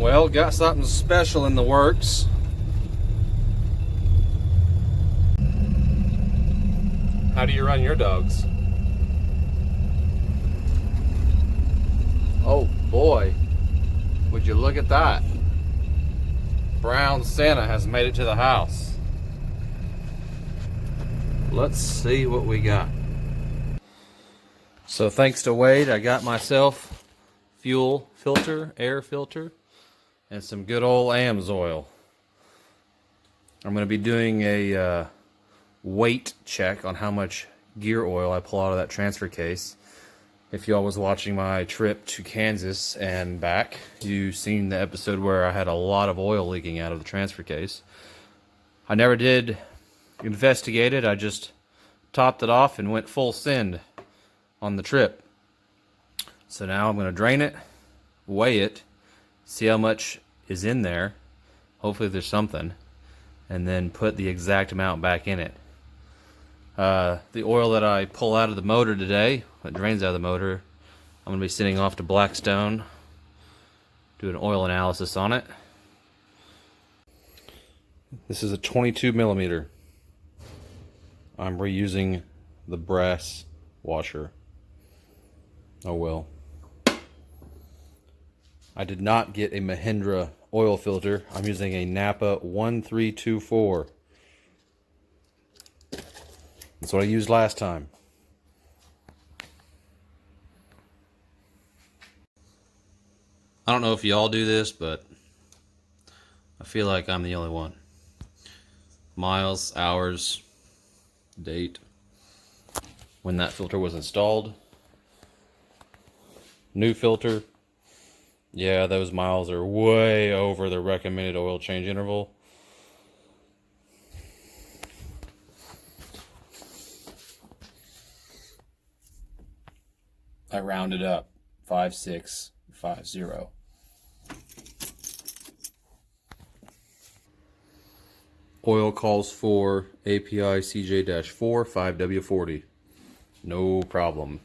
Well, got something special in the works. How do you run your dogs? Oh boy, would you look at that? Brown Santa has made it to the house. Let's see what we got. So thanks to Wade, I got myself fuel filter, air filter, and some good old AMSOIL. I'm going to be doing a weight check on how much gear oil I pull out of that transfer case. If y'all was watching my trip to Kansas and back, you seen the episode where I had a lot of oil leaking out of the transfer case. I never did investigate it. I just topped it off and went full send on the trip. So now I'm going to drain it, weigh it, see how much is in there. Hopefully there's something. And then put the exact amount back in it. The oil that I pull out of the motor today, that drains out of the motor, I'm going to be sending off to Blackstone, do an oil analysis on it. This is a 22 millimeter. I'm reusing the brass washer. Oh well. I did not get a Mahindra oil filter. I'm using a Napa 1324. That's what I used last time. I don't know if y'all do this, but I feel like I'm the only one. Miles, hours, date, when that filter was installed. New filter. Yeah, those miles are way over the recommended oil change interval. I rounded up 5650. Oil calls for API CJ-4 5W40. No problem.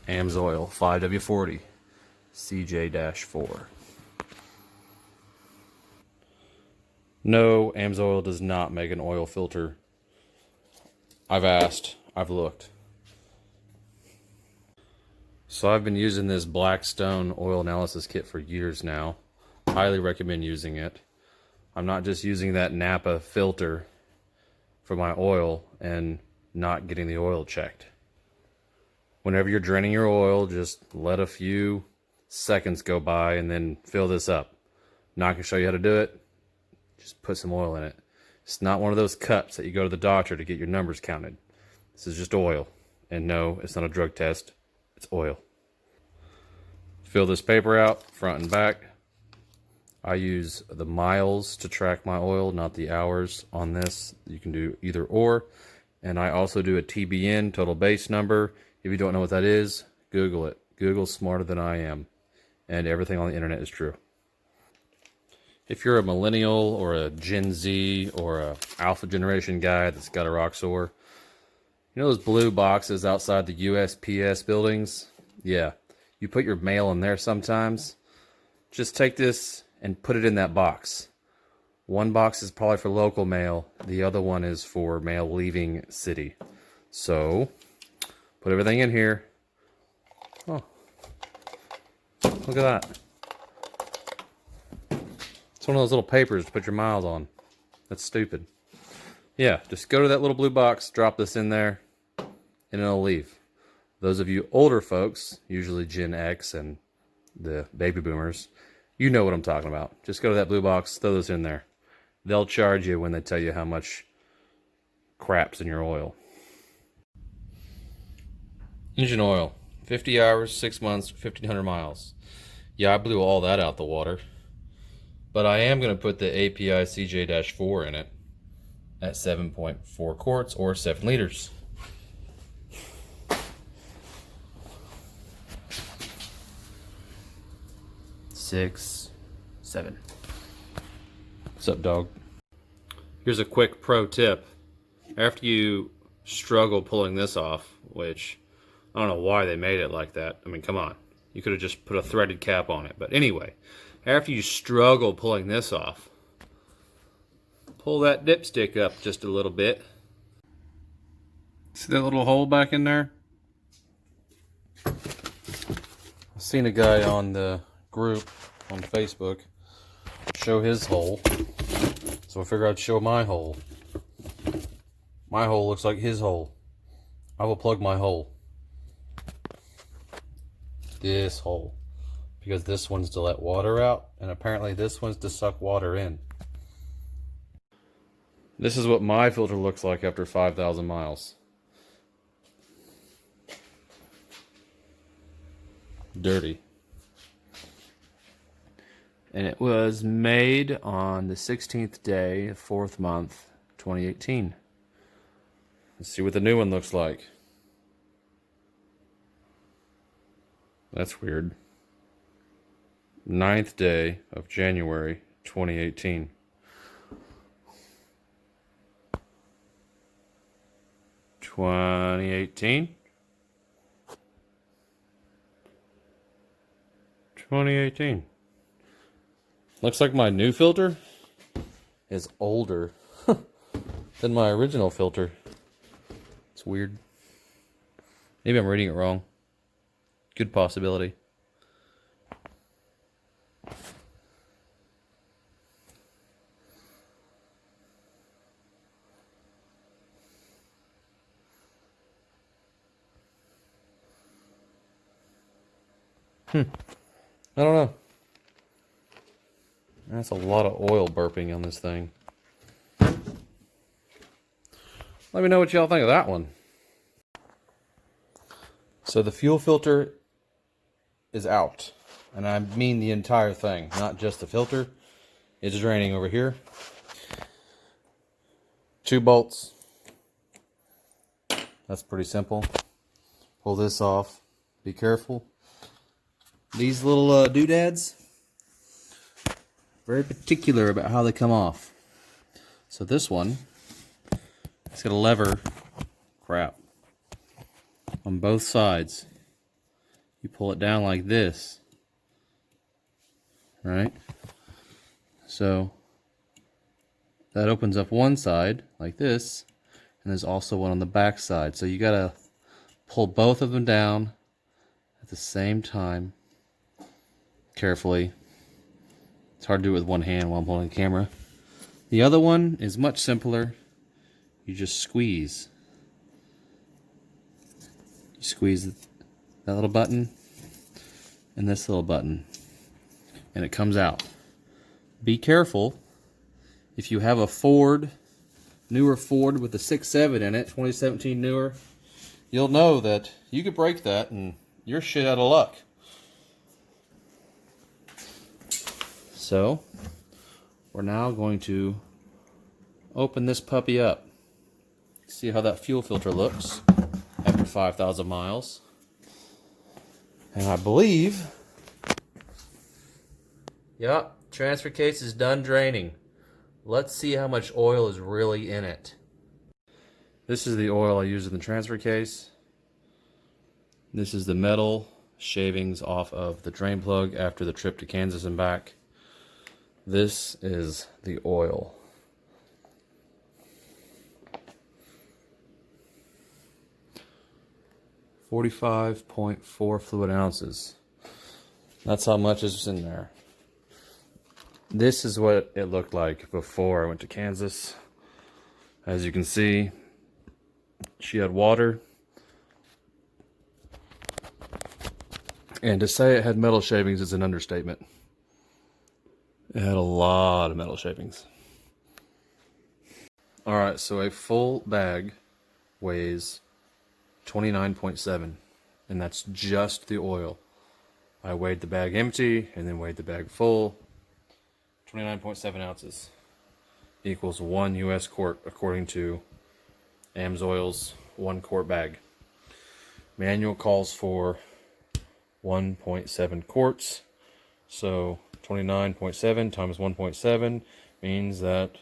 AMSOIL 5W40 CJ-4. No, AMSOIL does not make an oil filter. I've asked, I've looked. So I've been using this Blackstone oil analysis kit for years now. Highly recommend using it. I'm not just using that Napa filter for my oil and not getting the oil checked. Whenever you're draining your oil, just let a few seconds go by and then fill this up. Not going to show you how to do it. Just put some oil in it. It's not one of those cups that you go to the doctor to get your numbers counted. This is just oil. And no, it's not a drug test. It's oil. Fill this paper out, front and back. I use the miles to track my oil, not the hours on this. You can do either or. And I also do a TBN, total base number. If you don't know what that is, Google it. Google's smarter than I am. And everything on the internet is true. If you're a millennial or a Gen Z or a alpha generation guy that's got a Roxor, you know those blue boxes outside the USPS buildings? Yeah, you put your mail in there sometimes. Just take this and put it in that box. One box is probably for local mail. The other one is for mail leaving city. So, put everything in here. Oh, look at that. It's one of those little papers to put your miles on. That's stupid. Yeah, just go to that little blue box, drop this in there, and it'll leave. Those of you older folks, usually Gen X and the baby boomers, you know what I'm talking about. Just go to that blue box, throw this in there. They'll charge you when they tell you how much crap's in your oil. Engine oil, 50 hours, 6 months, 1,500 miles. Yeah, I blew all that out the water. But I am going to put the API CJ-4 in it at 7.4 quarts or 7 liters. Six, 7. What's up, dog? Here's a quick pro tip. After you struggle pulling this off, which I don't know why they made it like that. I mean, come on. You could have just put a threaded cap on it. But anyway, after you struggle pulling this off, pull that dipstick up just a little bit. See that little hole back in there? I've seen a guy on the group on Facebook show his hole, so I figured I'd show my hole. My hole looks like his hole. I will plug my hole. This hole. Because this one's to let water out, and apparently this one's to suck water in. This is what my filter looks like after 5,000 miles. Dirty. And it was made on the 16th day of 4th month, 2018. Let's see what the new one looks like. That's weird. 9th day of January, 2018. (2018) 2018. Looks like my new filter is older than my original filter. It's weird. Maybe I'm reading it wrong. Good possibility. I don't know. That's a lot of oil burping on this thing. Let me know what y'all think of that one. So the fuel filter is out. And I mean the entire thing, not just the filter. It's draining over here. 2 bolts. That's pretty simple. Pull this off. Be careful. These little doodads, very particular about how they come off. So this one, it's got a lever, crap, on both sides. You pull it down like this, right? So that opens up one side like this, and there's also one on the back side. So you gotta pull both of them down at the same time. Carefully. It's hard to do it with one hand while I'm holding the camera. The other one is much simpler. You just squeeze. You squeeze that little button and this little button, and it comes out. Be careful. If you have a Ford, newer Ford with a 6.7 in it, 2017 newer, you'll know that you could break that and you're shit out of luck. So, we're now going to open this puppy up. See how that fuel filter looks after 5,000 miles. And I believe, yep, transfer case is done draining. Let's see how much oil is really in it. This is the oil I used in the transfer case. This is the metal shavings off of the drain plug after the trip to Kansas and back. This is the oil. (45.4 fluid ounces). That's how much is in there. This is what it looked like before I went to Kansas. As you can see, she had water. And to say it had metal shavings is an understatement. It had a lot of metal shavings. Alright, so a full bag weighs 29.7, and that's just the oil. I weighed the bag empty and then weighed the bag full. 29.7 ounces equals 1 US quart according to AMSOIL's 1 quart bag. Manual calls for 1.7 quarts, so 29.7 times 1.7 means that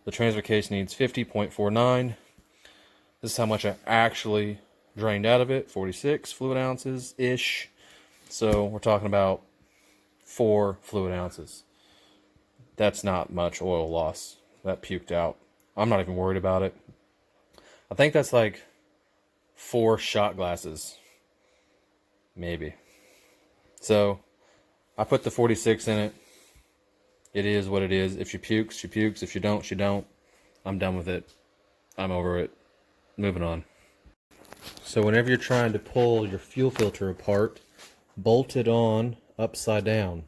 the transfer case needs 50.49. This is how much I actually drained out of it, 46 fluid ounces-ish. So we're talking about 4 fluid ounces. That's not much oil loss. That puked out. I'm not even worried about it. I think that's like 4 shot glasses. Maybe. So I put the 46 in it. It is what it is. If she pukes, she pukes. If she don't, she don't. I'm done with it. I'm over it. Moving on. So whenever you're trying to pull your fuel filter apart, bolt it on upside down.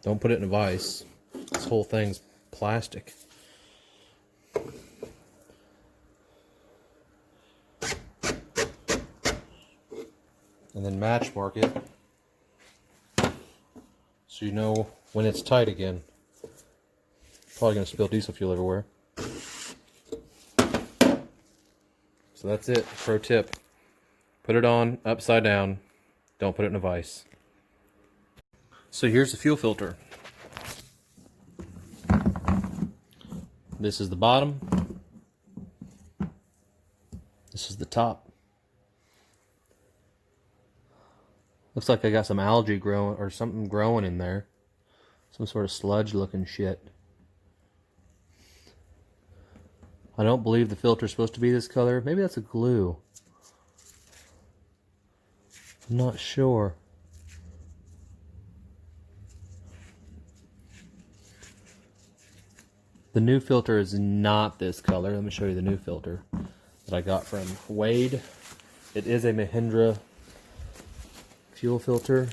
Don't put it in a vise. This whole thing's plastic. And then match mark it so you know when it's tight again. Probably going to spill diesel fuel everywhere. So that's it. Pro tip. Put it on upside down. Don't put it in a vise. So here's the fuel filter. This is the bottom. This is the top. Looks like I got some algae growing or something growing in there. Some sort of sludge looking shit. I don't believe the filter is supposed to be this color. Maybe that's a glue. I'm not sure. The new filter is not this color. Let me show you the new filter that I got from Wade. It is a Mahindra fuel filter.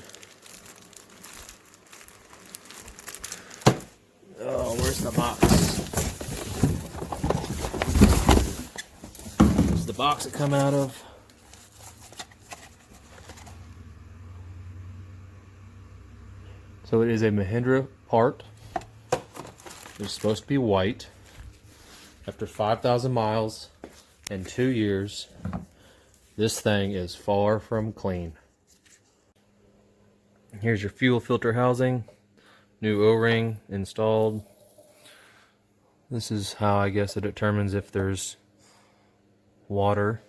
Oh, where's the box? This is the box it come out of. So it is a Mahindra part. It's supposed to be white. After 5,000 miles and 2 years, this thing is far from clean. Here's your fuel filter housing. New O-ring installed. This is how I guess it determines if there's water.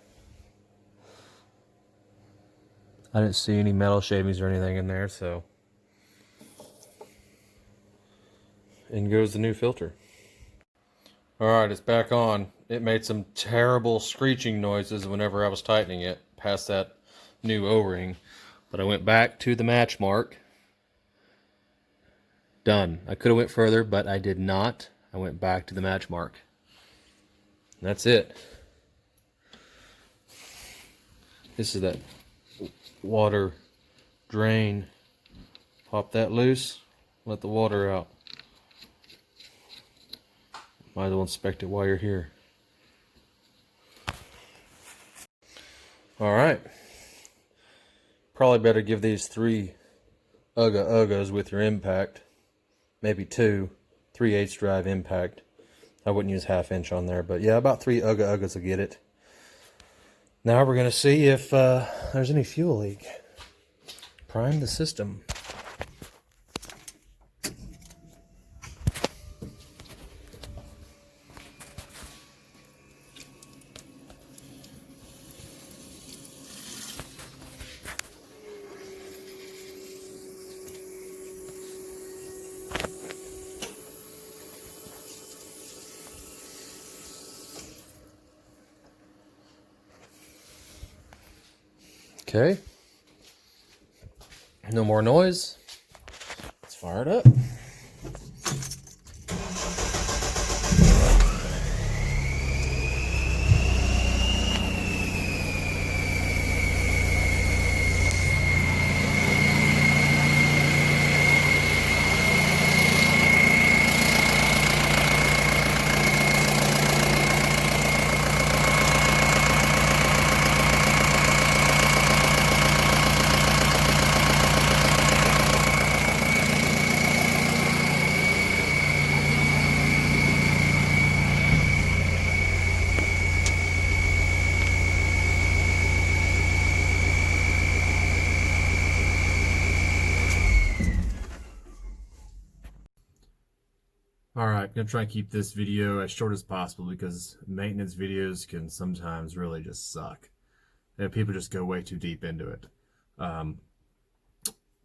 I didn't see any metal shavings or anything in there, so. In goes the new filter. Alright, it's back on. It made some terrible screeching noises whenever I was tightening it past that new O-ring. But I went back to the match mark. Done. I could have went further, but I did not. I went back to the match mark. That's it. This is that water drain. Pop that loose. Let the water out. Might as well inspect it while you're here. Alright. Probably better give these 3 Uggas with your impact. Maybe 2. 3/8 drive impact. I wouldn't use 1/2 inch on there, but yeah, about 3 Uggas will get it. Now we're going to see if there's any fuel leak. Prime the system. Okay. No more noise. Let's fire it up. Alright, I'm going to try and keep this video as short as possible because maintenance videos can sometimes really just suck. And people just go way too deep into it.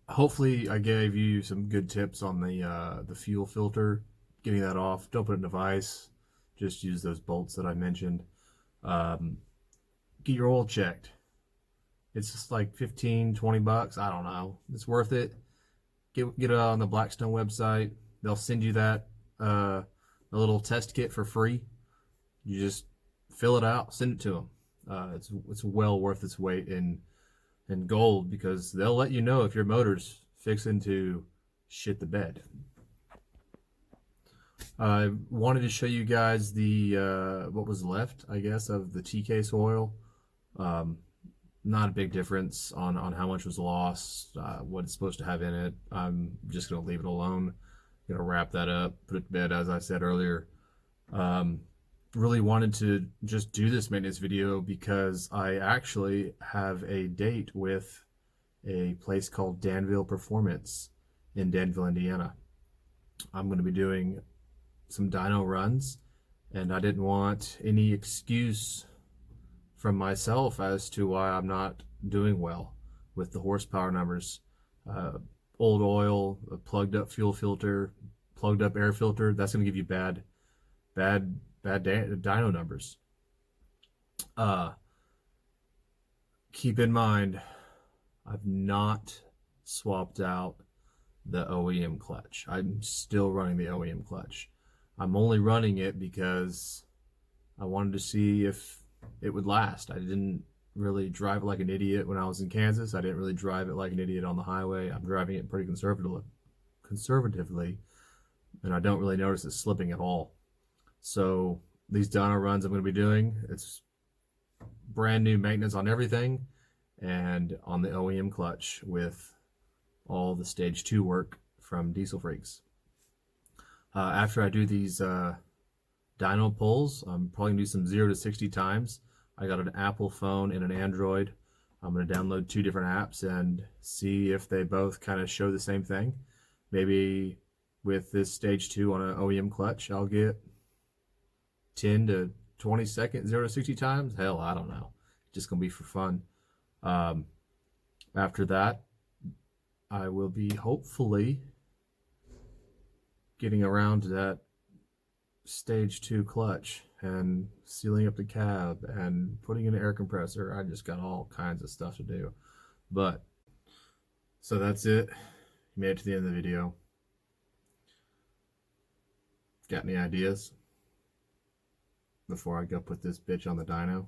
Hopefully I gave you some good tips on the fuel filter, getting that off. Don't put it in a vise. Just use those bolts that I mentioned. Um, get your oil checked. It's just like 15, 20 bucks. I don't know. It's worth it. Get it on the Blackstone website. They'll send you that a little test kit for free. You just fill it out, send it to them. It's well worth its weight in gold, because they'll let you know if your motor's fixing to shit the bed. I wanted to show you guys the what was left, I guess, of the T-case oil. Um, Not a big difference on how much was lost, what it's supposed to have in it. I'm just going to leave it alone. Going to wrap that up, put it to bed, as I said earlier. Um, really wanted to just do this maintenance video because I actually have a date with a place called Danville Performance in Danville, Indiana. I'm going to be doing some dyno runs, and I didn't want any excuse from myself as to why I'm not doing well with the horsepower numbers. Uh, Old oil, a plugged up fuel filter, plugged up air filter, that's going to give you bad dyno numbers. Uh, Keep in mind, I've not swapped out the OEM clutch. I'm still running the OEM clutch. I'm only running it because I wanted to see if it would last. I didn't really drive it like an idiot when I was in Kansas. I didn't really drive it like an idiot on the highway. I'm driving it pretty conservatively, and I don't really notice it slipping at all. So these dyno runs I'm going to be doing, it's brand new maintenance on everything and on the OEM clutch with all the stage 2 work from Diesel Freaks. After I do these dyno pulls, I'm probably gonna do some 0 to 60 times. I got an Apple phone and an Android. I'm gonna download 2 different apps and see if they both kind of show the same thing. Maybe with this stage 2 on an OEM clutch, I'll get 10 to 20 seconds 0 to 60 times. Hell, I don't know. Just gonna be for fun. After that, I will be hopefully getting around to that stage 2 clutch and sealing up the cab and putting in an air compressor. I just got all kinds of stuff to do. But so that's it. You made it to the end of the video. Got any ideas before I go put this bitch on the dyno?